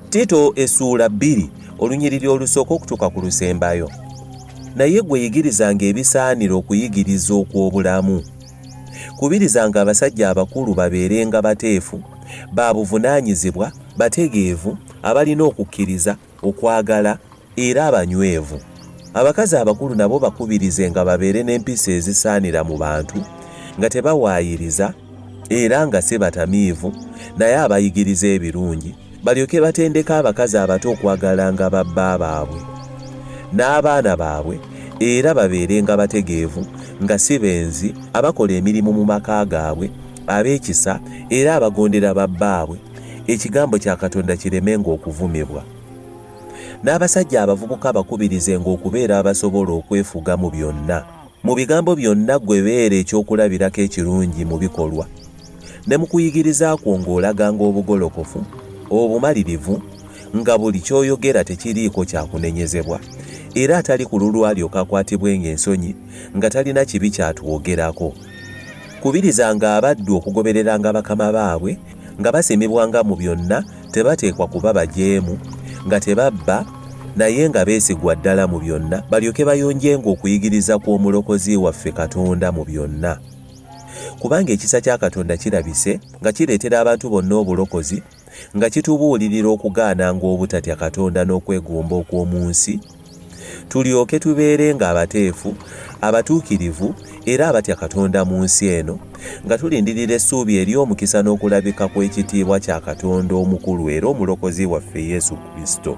TITO essuula 2 olunyiriri olusooka okutuuka ku lusembayo. Naye ggwe yigirizanga ebisaanira okuyigiriza okw'obulamu. Kubirizanga abasajja abakulu babeerenga bateefu, baabuvunaanyizibwa, bategeevu, abalina okukkiriza, okwagala era abanywevu. Abakazi abakulu nabo bakubirizenga babeere n'empisa ezisaanira mu bantu, nga tebawaayiriza era nga si batamiivu, naye abayigiriza ebirungi, balyoke batendeka abakazi abato okwagalanga babba baabwe n'abaana baabwe, era babeerenga bategeevu, nga si benzi, abakola emirimu mu maka gaabwe, ab'ekisa era abagondera babbaabwe, ekigambo kya Katonda kiremenga okuvumibwa. N'abasajja abavubuka bakubirizenga okubeera abasobola okwefuga mu byonna. Mu bigambo byonna ggwe beera ekyokulabirako ekirungi mu bikolwa, ne mu kuyigiriza kwo ng'olaganga obugolokofu, obumalirivu, nga buli ky'oyogera tekiriiko kyakunenyezebwa, era atali ku lulwo alyoka akwatibwenga ensonyi nga talina kibi kyatwogerako. Kubirizanga abaddu okugobereranga bakama baabwe, nga basimibwanga mu byonna, tebateekwa kuba bajeemu, nga tebabba, naye nga beesigwa ddala mu byonna, balyoke bayonjenga okuyigiriza kw'omulokozi waffe Katonda mu byonna. Kubanga ekisa kya Katonda kirabise nga kireetera abantu bonna obulokozi, nga kitubuulirira okugaananga obutatya Katonda n'okwegomba okw'omu nsi, tulyoke tubeerenga abateefu, abatuukirivu era abatya Katonda mu nsi eno, nga tulindirira essuubi ery'omukisa n'okulabika kw'ekitiibwa kya Katonda omukulu era omulokozi waffe Yesu Kristo,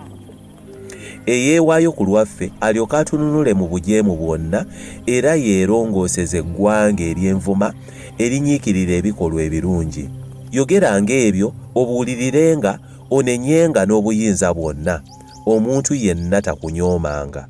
eyeewaayo ku lwaffe alyoke atununule mu bujeemu bwonna era yeerongooseze eggwanga ery'envuma erinyiikirira ebikolwa ebirungi. Yogeranga ebyo, obuulirirenga, onenyenga n'obuyinza bwonna, omuntu yenna takunyoomanga.